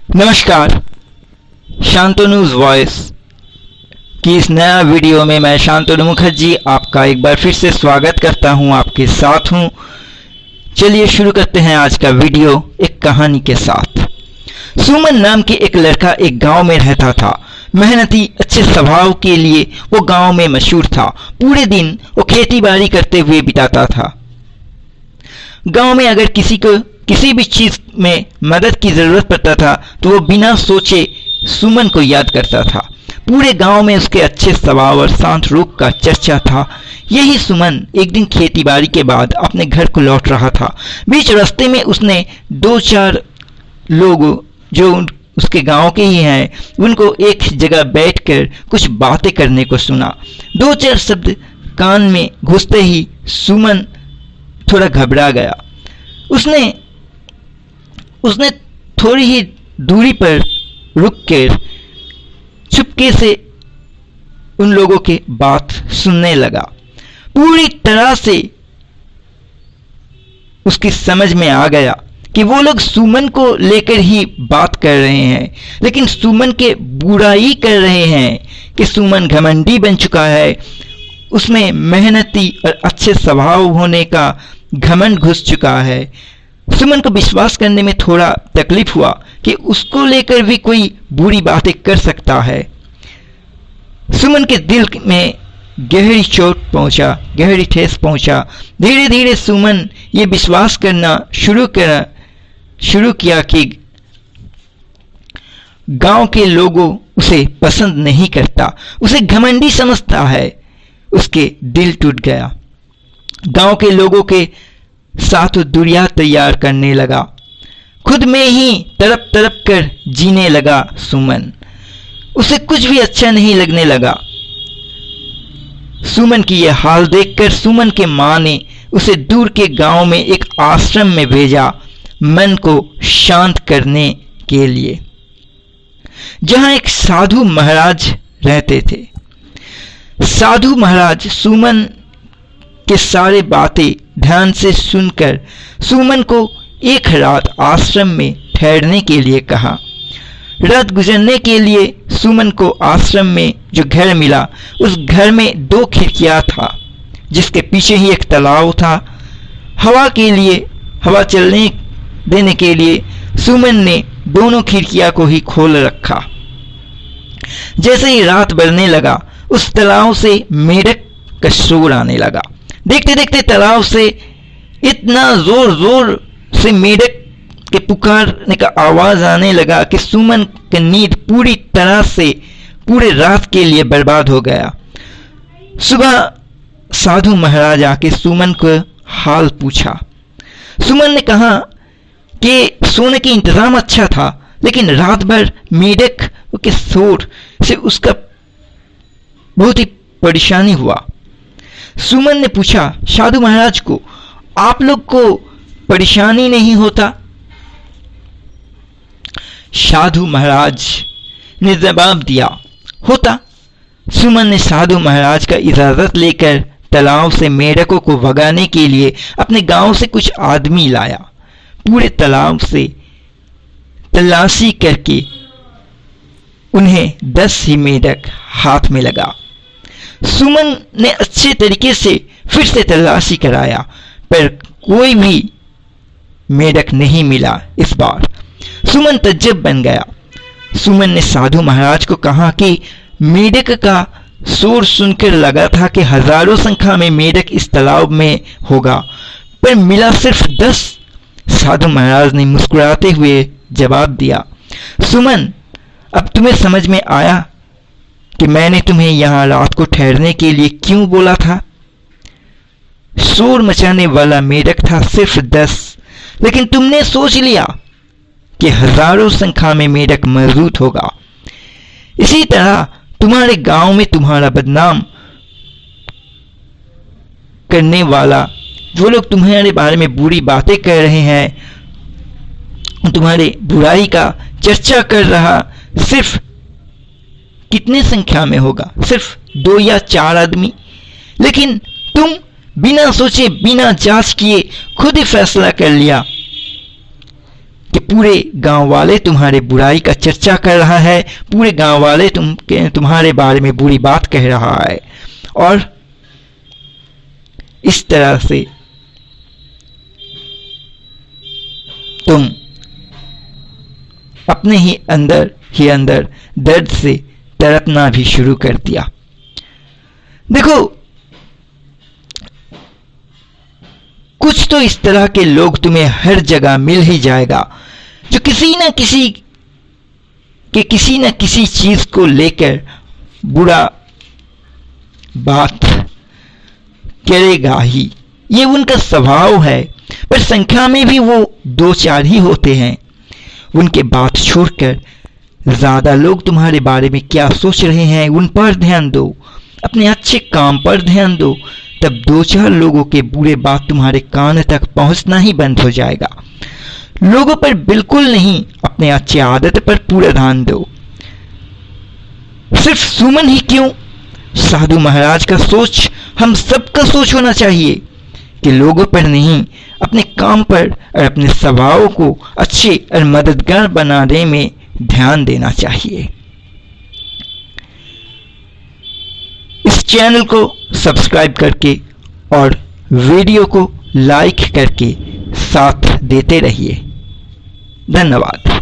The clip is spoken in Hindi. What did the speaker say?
नमस्कार, शांतनुज वॉइस की इस नया वीडियो में मैं शांतनु मुखर्जी आपका एक बार फिर से स्वागत करता हूं, आपके साथ हूं। चलिए शुरू करते हैं आज का वीडियो एक कहानी के साथ। सुमन नाम के एक लड़का एक गांव में रहता था। मेहनती अच्छे स्वभाव के लिए वो गांव में मशहूर था। पूरे दिन वो खेती बाड़ी करते हुए बिताता था। गांव में अगर किसी को किसी भी चीज में मदद की जरूरत पड़ता था तो वो बिना सोचे सुमन को याद करता था। पूरे गांव में उसके अच्छे स्वभाव और शांत रूप का चर्चा था। यही सुमन एक दिन खेतीबाड़ी के बाद अपने घर को लौट रहा था। बीच रास्ते में उसने दो चार लोग जो उसके गांव के ही हैं उनको एक जगह बैठकर कुछ बातें करने को सुना। दो चार शब्द कान में घुसते ही सुमन थोड़ा घबरा गया। उसने थोड़ी ही दूरी पर रुककर चुपके से उन लोगों के बात सुनने लगा। पूरी तरह से उसकी समझ में आ गया कि वो लोग सुमन को लेकर ही बात कर रहे हैं, लेकिन सुमन के बुराई कर रहे हैं कि सुमन घमंडी बन चुका है। उसमें मेहनती और अच्छे स्वभाव होने का घमंड घुस चुका है। सुमन को विश्वास करने में थोड़ा तकलीफ हुआ कि उसको लेकर भी कोई बुरी बातें कर सकता है। सुमन के दिल में गहरी चोट पहुंचा, गहरी ठेस पहुंचा। धीरे धीरे सुमन ये विश्वास करना शुरू किया कि गांव के लोगों उसे पसंद नहीं करता, उसे घमंडी समझता है। उसके दिल टूट गया। गांव के लोगों के साथ दूरियां तैयार करने लगा। खुद में ही तड़प तड़प कर जीने लगा सुमन। उसे कुछ भी अच्छा नहीं लगने लगा। सुमन की यह हाल देखकर सुमन के मां ने उसे दूर के गांव में एक आश्रम में भेजा, मन को शांत करने के लिए, जहां एक साधु महाराज रहते थे। साधु महाराज सुमन के सारे बातें ध्यान से सुनकर सुमन को एक रात आश्रम में ठहरने के लिए कहा। रात गुजरने के लिए सुमन को आश्रम में जो घर मिला उस घर में दो खिड़कियां था, जिसके पीछे ही एक तालाब था। हवा चलने देने के लिए सुमन ने दोनों खिड़कियां को ही खोल रखा। जैसे ही रात बढ़ने लगा उस तालाब से मेढक का शोर आने लगा। देखते देखते तालाब से इतना जोर जोर से मेढक के पुकारने का आवाज आने लगा कि सुमन की नींद पूरी तरह से पूरे रात के लिए बर्बाद हो गया। सुबह साधु महाराज आके सुमन को हाल पूछा। सुमन ने कहा कि सोने के इंतजाम अच्छा था, लेकिन रात भर मेढक के शोर से उसका बहुत ही परेशानी हुआ। सुमन ने पूछा साधु महाराज को, आप लोग को परेशानी नहीं होता? साधु महाराज ने जवाब दिया, होता। सुमन ने साधु महाराज का इजाजत लेकर तालाब से मेढकों को भगाने के लिए अपने गांव से कुछ आदमी लाया। पूरे तालाब से तलाशी करके उन्हें 10 ही मेढक हाथ में लगा। सुमन ने अच्छे तरीके से फिर से तलाशी कराया, पर कोई भी मेढक नहीं मिला। इस बार सुमन तज्जब बन गया। सुमन ने साधु महाराज को कहा कि मेढक का शोर सुनकर लगा था कि हजारों संख्या में मेढक इस तालाब में होगा, पर मिला सिर्फ 10। साधु महाराज ने मुस्कुराते हुए जवाब दिया, सुमन, अब तुम्हें समझ में आया कि मैंने तुम्हें यहां रात को ठहरने के लिए क्यों बोला था? शोर मचाने वाला मेढक था सिर्फ 10, लेकिन तुमने सोच लिया कि हजारों संख्या में मेढक मौजूद होगा। इसी तरह तुम्हारे गांव में तुम्हारा बदनाम करने वाला, जो लोग तुम्हारे बारे में बुरी बातें कर रहे हैं, तुम्हारे बुराई का चर्चा कर रहा सिर्फ कितने संख्या में होगा? सिर्फ 2 या 4 आदमी। लेकिन तुम बिना सोचे बिना जांच किए खुद ही फैसला कर लिया कि पूरे गांव वाले तुम्हारे बुराई का चर्चा कर रहा है, पूरे गांव वाले तुम्हारे बारे में बुरी बात कह रहा है, और इस तरह से तुम अपने ही अंदर दर्द से तड़पना भी शुरू कर दिया। देखो, कुछ तो इस तरह के लोग तुम्हें हर जगह मिल ही जाएगा जो किसी न किसी चीज को लेकर बुरा बात करेगा ही। ये उनका स्वभाव है, पर संख्या में भी वो 2-4 ही होते हैं। उनके बात छोड़कर ज्यादा लोग तुम्हारे बारे में क्या सोच रहे हैं उन पर ध्यान दो, अपने अच्छे काम पर ध्यान दो, तब 2-4 लोगों के बुरे बात तुम्हारे कान तक पहुंचना ही बंद हो जाएगा। लोगों पर बिल्कुल नहीं, अपने अच्छे आदत पर पूरा ध्यान दो। सिर्फ सुमन ही क्यों, साधु महाराज का सोच हम सबका सोच होना चाहिए कि लोगों पर नहीं, अपने काम पर और अपने स्वभाव को अच्छे और मददगार बनाने में ध्यान देना चाहिए। इस चैनल को सब्सक्राइब करके और वीडियो को लाइक करके साथ देते रहिए। धन्यवाद।